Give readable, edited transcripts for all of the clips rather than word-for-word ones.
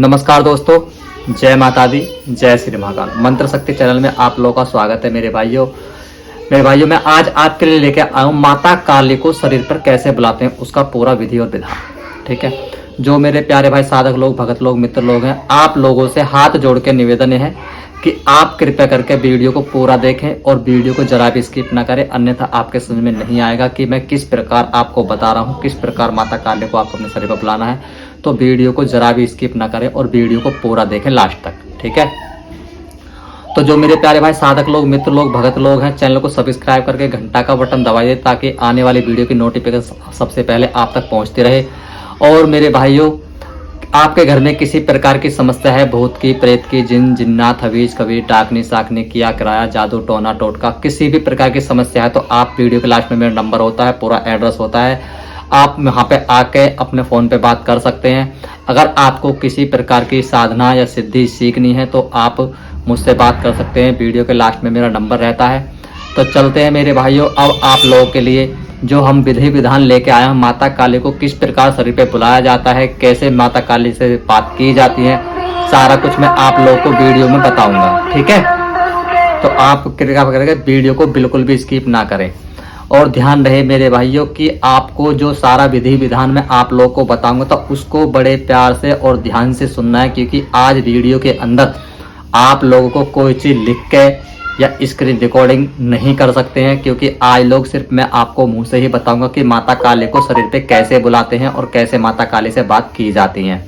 नमस्कार दोस्तों, जय माता दी, जय श्री महाकाल। मंत्र शक्ति चैनल में आप लोगों का स्वागत है। मेरे भाइयों मैं आज आपके लिए लेके आया हूँ माता काली को शरीर पर कैसे बुलाते हैं उसका पूरा विधि और विधान। ठीक है, जो मेरे प्यारे भाई साधक लोग, भगत लोग, मित्र लोग हैं, आप लोगों से हाथ जोड़ के निवेदन है कि आप कृपया करके वीडियो को पूरा देखें और वीडियो को जरा भी स्किप ना करें, अन्यथा आपके समझ में नहीं आएगा कि मैं किस प्रकार आपको बता रहा हूँ, किस प्रकार माता काली को आपको अपने शरीर पर बुलाना है। तो वीडियो को जरा भी स्किप ना करें और वीडियो को पूरा देखें लास्ट तक। ठीक है, तो जो मेरे प्यारे भाई साधक लोग, मित्र लोग, भगत लोग हैं, चैनल को सब्सक्राइब करके घंटा का बटन दबाइए ताकि आने वाली वीडियो की नोटिफिकेशन सबसे पहले आप तक पहुंचती रहे। और मेरे भाइयों, आपके घर में किसी प्रकार की समस्या है, भूत की, प्रेत की, जिन जिन्नात, हवीज, कबीर, टाकनी, साकनी, किया किराया, जादू, टोना, टोटका, किसी भी प्रकार की समस्या है तो आप वीडियो के लास्ट में मेरा नंबर होता है, पूरा एड्रेस होता है, आप वहाँ पे आके अपने फ़ोन पे बात कर सकते हैं। अगर आपको किसी प्रकार की साधना या सिद्धि सीखनी है तो आप मुझसे बात कर सकते हैं, वीडियो के लास्ट में मेरा नंबर रहता है। तो चलते हैं मेरे भाइयों, अब आप लोगों के लिए जो हम विधि विधान लेके आए हैं, माता काली को किस प्रकार शरीर पे बुलाया जाता है, कैसे माता काली से बात की जाती है, सारा कुछ मैं आप लोगों को वीडियो में बताऊंगा। ठीक है, तो आप कृपया करके वीडियो को बिल्कुल भी स्किप ना करें और ध्यान रहे मेरे भाइयों कि आपको जो सारा विधि विधान मैं आप लोगों को बताऊंगा तो उसको बड़े प्यार से और ध्यान से सुनना है, क्योंकि आज वीडियो के अंदर आप लोगों को कोई चीज़ लिख के या स्क्रीन रिकॉर्डिंग नहीं कर सकते हैं, क्योंकि आज लोग सिर्फ मैं आपको मुंह से ही बताऊंगा कि माता काली को शरीर पे कैसे बुलाते हैं और कैसे माता काली से बात की जाती है।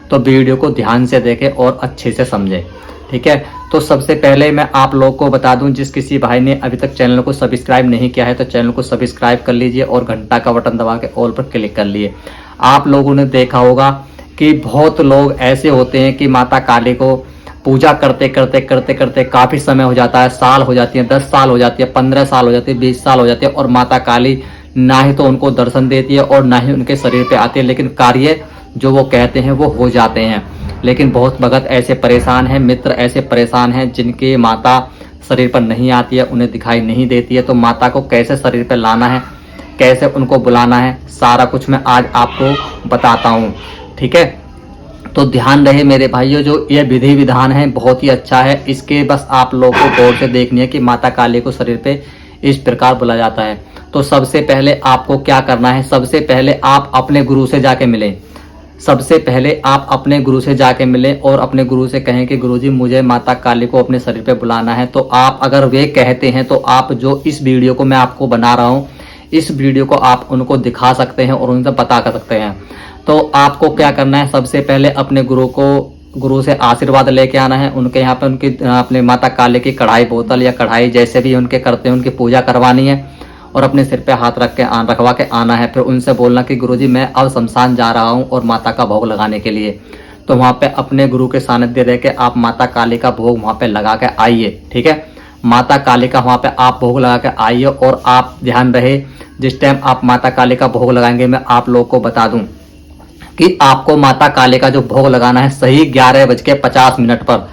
तो वीडियो को ध्यान से देखें और अच्छे से समझें। ठीक है, तो सबसे पहले मैं आप लोगों को बता दूं, जिस किसी भाई ने अभी तक चैनल को सब्सक्राइब नहीं किया है तो चैनल को सब्सक्राइब कर लीजिए और घंटा का बटन दबा के ऑल पर क्लिक कर लिए। आप लोगों ने देखा होगा कि बहुत लोग ऐसे होते हैं कि माता काली को पूजा करते करते काफ़ी समय हो जाता है, साल हो जाती है, 10 साल हो जाती है, 15 साल हो जाती है, 20 साल हो जाती है और माता काली ना ही तो उनको दर्शन देती है और ना ही उनके शरीर पे आती है, लेकिन कार्य जो वो कहते हैं वो हो जाते हैं। लेकिन बहुत भगत ऐसे परेशान हैं, मित्र ऐसे परेशान हैं जिनकी माता शरीर पर नहीं आती है, उन्हें दिखाई नहीं देती है। तो माता को कैसे शरीर पर लाना है, कैसे उनको बुलाना है, सारा कुछ मैं आज आपको बताता हूँ। ठीक है, तो ध्यान रहे मेरे भाइयों, जो ये विधि विधान है बहुत ही अच्छा है, इसके बस आप लोगों को गौर से देखनी है कि माता काली को शरीर पे इस प्रकार बुलाया जाता है। तो सबसे पहले आपको क्या करना है, सबसे पहले आप अपने गुरु से जाके मिलें। सबसे पहले आप अपने गुरु से जाके मिलें और अपने गुरु से कहें कि गुरुजी मुझे माता काली को अपने शरीर पे बुलाना है। तो आप अगर वे कहते हैं तो आप जो इस वीडियो को मैं आपको बना रहा हूँ, इस वीडियो को आप उनको दिखा सकते हैं और उनसे बता कर सकते हैं। तो आपको क्या करना है, सबसे पहले अपने गुरु से आशीर्वाद लेके आना है। उनके यहाँ पे उनकी अपने माता काली की कढ़ाई, बोतल या कढ़ाई जैसे भी उनके करते हैं उनकी पूजा करवानी है और अपने सिर पे हाथ रखवा के आना है। फिर उनसे बोलना कि गुरुजी मैं अब शमशान जा रहा हूँ और माता का भोग लगाने के लिए। तो वहाँ पे अपने गुरु के सानिध्य रह के आप माता काली का भोग वहाँ पे लगा के आइए। ठीक है, माता काली का वहाँ पे आप भोग लगा के आइए। और आप ध्यान रहे, जिस टाइम आप माता काली का भोग लगाएंगे मैं आप लोग को बता दूं कि आपको माता काली का जो भोग लगाना है सही 11:50 पर,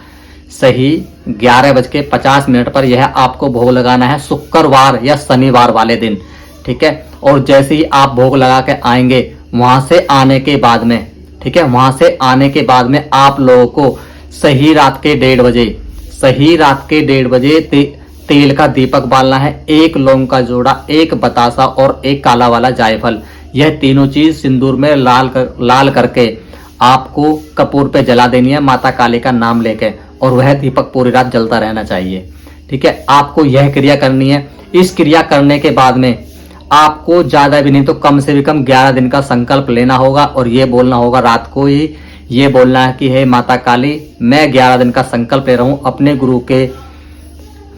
सही 11:50 पर यह आपको भोग लगाना है शुक्रवार या शनिवार वाले दिन। ठीक है, और जैसे ही आप भोग लगा के आएंगे वहां से आने के बाद में, ठीक है, वहां से आने के बाद में आप लोगों को सही रात के 1:30 बजे तेल का दीपक बालना है, 1 लौंग का जोड़ा, 1 बतासा और 1 काला वाला जायफल। यह तीनों चीज सिंदूर में लाल करके आपको कपूर पे जला देनी है माता काली का नाम लेके, और वह दीपक पूरी रात जलता रहना चाहिए। ठीक है, आपको यह क्रिया करनी है। इस क्रिया करने के बाद में आपको ज्यादा भी नहीं तो कम से भी कम 11 दिन का संकल्प लेना होगा और ये बोलना होगा रात को ही, ये बोलना है कि हे माता काली मैं 11 दिन का संकल्प ले रहा हूँ, अपने गुरु के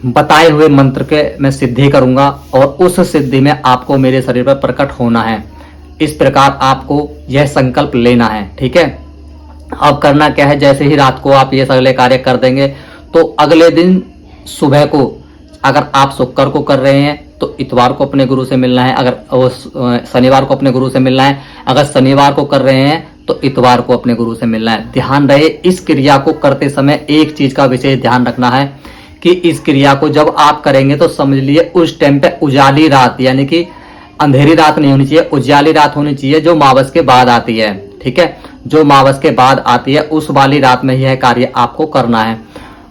बताए हुए मंत्र के मैं सिद्धि करूंगा और उस सिद्धि में आपको मेरे शरीर पर प्रकट होना है। इस प्रकार आपको यह संकल्प लेना है। ठीक है, अब करना क्या है, जैसे ही रात को आप ये सगले कार्य कर देंगे तो अगले दिन सुबह को, अगर आप शुक्र को कर रहे हैं तो इतवार को अपने गुरु से मिलना है, अगर शनिवार को अपने गुरु से मिलना है, अगर शनिवार को कर रहे हैं तो इतवार को अपने गुरु से मिलना है। ध्यान रहे, इस क्रिया को करते समय एक चीज का विशेष ध्यान रखना है कि इस क्रिया को जब आप करेंगे तो समझ लिए उस टाइम पे उजाली रात, यानी कि अंधेरी रात नहीं होनी चाहिए, उजाली रात होनी चाहिए जो मावस के बाद आती है। ठीक है, जो अमावस के बाद आती है उस वाली रात में यह कार्य आपको करना है।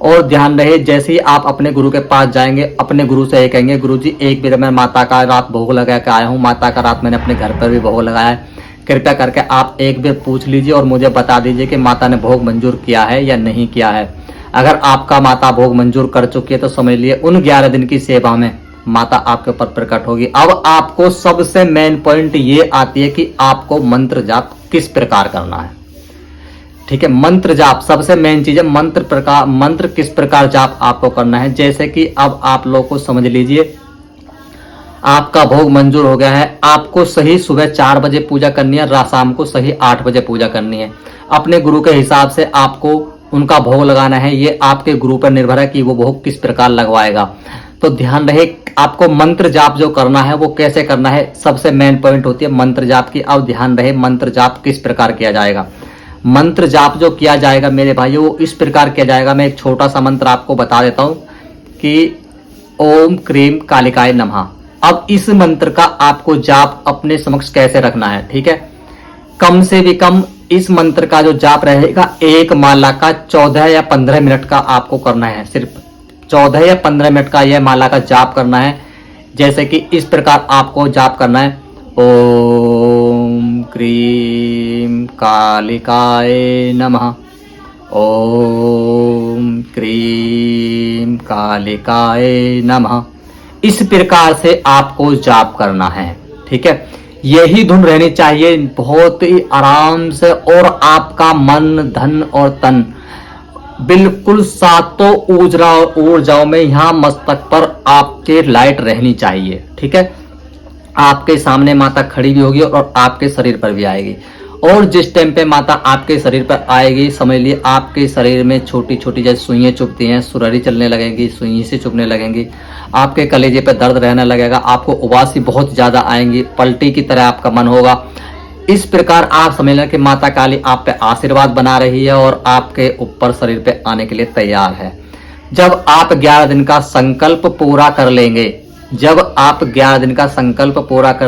और ध्यान रहे, जैसे ही आप अपने गुरु के पास जाएंगे, अपने गुरु से ये कहेंगे, गुरु जी एक बार मैं माता का रात भोग लगा के आया हूँ, माता का रात मैंने अपने घर पर भी भोग लगाया है, कृपया करके आप एक बार पूछ लीजिए और मुझे बता दीजिए कि माता ने भोग मंजूर किया है या नहीं किया है। अगर आपका माता भोग मंजूर कर चुकी है तो समझ लिए उन 11 दिन की सेवा में माता आपके ऊपर प्रकट होगी। अब आपको सबसे मेन पॉइंट ये आती है कि आपको मंत्र जाप किस प्रकार करना है। ठीक है, मंत्र जाप सबसे मेन चीज है। मंत्र किस प्रकार जाप आपको करना है। जैसे कि अब आप लोग को समझ लीजिए, आपका भोग मंजूर हो गया है, आपको सही सुबह 4 बजे पूजा करनी है, शाम को सही 8 बजे पूजा करनी है। अपने गुरु के हिसाब से आपको उनका भोग लगाना है। ये आपके गुरु पर निर्भर है कि वो भोग किस प्रकार लगवाएगा। तो ध्यान रहे, आपको मंत्र जाप जो करना है वो कैसे करना है, सबसे मेन पॉइंट होती है मंत्र जाप की। अब ध्यान रहे, मंत्र जाप किस प्रकार किया जाएगा। मंत्र जाप जो किया जाएगा मेरे भाइयों, वो इस प्रकार किया जाएगा। मैं एक छोटा सा मंत्र आपको बता देता हूं कि ओम क्रीम कालिकाय नमः। अब इस मंत्र का आपको जाप अपने समक्ष कैसे रखना है। ठीक है, कम से भी कम इस मंत्र का जो जाप रहेगा, एक माला का 14 या 15 मिनट का आपको करना है। सिर्फ 14 या 15 मिनट का यह माला का जाप करना है। जैसे कि इस प्रकार आपको जाप करना है, ओम क्रीम कालिकाय नमः, ओम क्रीम कालिकाय नमः। इस प्रकार से आपको जाप करना है। ठीक है, यही धुन रहनी चाहिए, बहुत ही आराम से, और आपका मन धन और तन बिल्कुल सातों ऊर्जाओं में यहाँ मस्तक पर आपके लाइट रहनी चाहिए। ठीक है, आपके सामने माता खड़ी भी होगी और आपके शरीर पर भी आएगी। और जिस टाइम पे माता आपके शरीर पर आएगी, समझ लिए आपके शरीर में छोटी छोटी जैसे सुइयां चुभती हैं, सुरहरी चलने लगेंगी, सुई से चुभने लगेंगी, आपके कलेजे पे दर्द रहने लगेगा, आपको उबासी बहुत ज्यादा आएंगी, पलटी की तरह आपका मन होगा। इस प्रकार आप समझ लें कि माता काली आप पे आशीर्वाद बना रही है और आपके ऊपर शरीर पे आने के लिए तैयार है। जब आप 11 दिन का संकल्प पूरा कर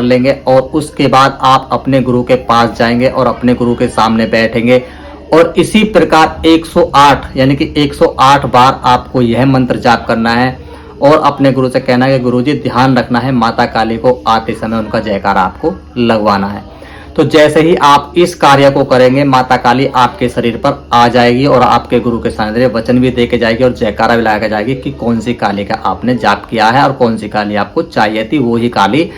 लेंगे, और उसके बाद आप अपने गुरु के पास जाएंगे और अपने गुरु के सामने बैठेंगे और इसी प्रकार 108 यानी कि 108 बार आपको यह मंत्र जाप करना है और अपने गुरु से कहना है कि गुरु जी ध्यान रखना है, माता काली को आते समय उनका जयकारा आपको लगवाना है। तो जैसे ही आप इस कार्य को करेंगे, माता काली आपके शरीर पर आ जाएगी और आपके गुरु के सामने वचन भी दे के जाएगी और जयकारा भी लगा के जाएगी कि कौन सी काली का आपने जाप किया है और कौन सी काली आपको चाहिए थी, वो ही काली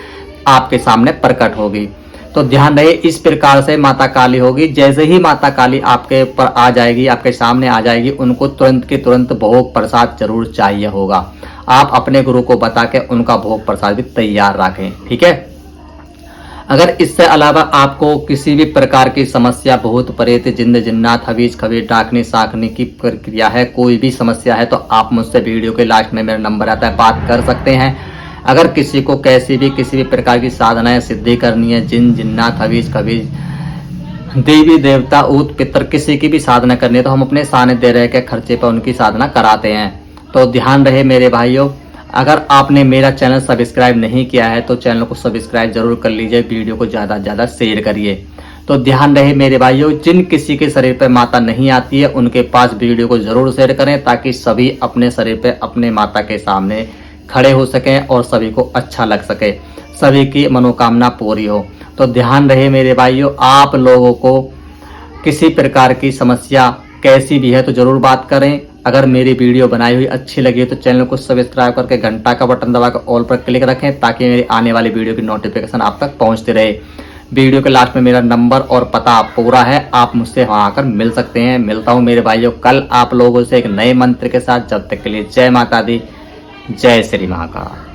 आपके सामने प्रकट होगी। तो ध्यान रहे, इस प्रकार से माता काली होगी। जैसे ही माता काली आपके ऊपर आ जाएगी, आपके सामने आ जाएगी, उनको तुरंत के तुरंत भोग प्रसाद जरूर चाहिए होगा। आप अपने गुरु को बता के उनका भोग प्रसाद भी तैयार रखें। ठीक है, अगर इससे अलावा आपको किसी भी प्रकार की समस्या, भूत प्रेत, जिन्न जिन्नात, हवीज खबीज, डाकनी साकनी की प्रक्रिया है, कोई भी समस्या है, तो आप मुझसे वीडियो के लास्ट में मेरा नंबर आता है, बात कर सकते हैं। अगर किसी को किसी भी प्रकार की साधनाएं सिद्धि करनी है, जिन जिन्नात, हवीज खबीज, देवी देवता, ऊत पितर, किसी की भी साधना करनी है, तो हम अपने सानिध्य रह के खर्चे पर उनकी साधना कराते हैं। तो ध्यान रहे मेरे भाइयों, अगर आपने मेरा चैनल सब्सक्राइब नहीं किया है तो चैनल को सब्सक्राइब जरूर कर लीजिए, वीडियो को ज़्यादा से ज़्यादा शेयर करिए। तो ध्यान रहे मेरे भाइयों, जिन किसी के शरीर पर माता नहीं आती है उनके पास वीडियो को जरूर शेयर करें, ताकि सभी अपने शरीर पर अपने माता के सामने खड़े हो सकें और सभी को अच्छा लग सके, सभी की मनोकामना पूरी हो। तो ध्यान रहे मेरे भाइयों, आप लोगों को किसी प्रकार की समस्या कैसी भी है तो जरूर बात करें। अगर मेरी वीडियो बनाई हुई अच्छी लगी तो चैनल को सब्सक्राइब करके घंटा का बटन दबाकर ऑल पर क्लिक रखें, ताकि मेरी आने वाली वीडियो की नोटिफिकेशन आप तक पहुंचती रहे। वीडियो के लास्ट में मेरा नंबर और पता पूरा है, आप मुझसे वहां आकर मिल सकते हैं। मिलता हूं मेरे भाइयों कल आप लोगों से एक नए मंत्र के साथ। जब तक के लिए जय माता दी, जय श्री महाकाल।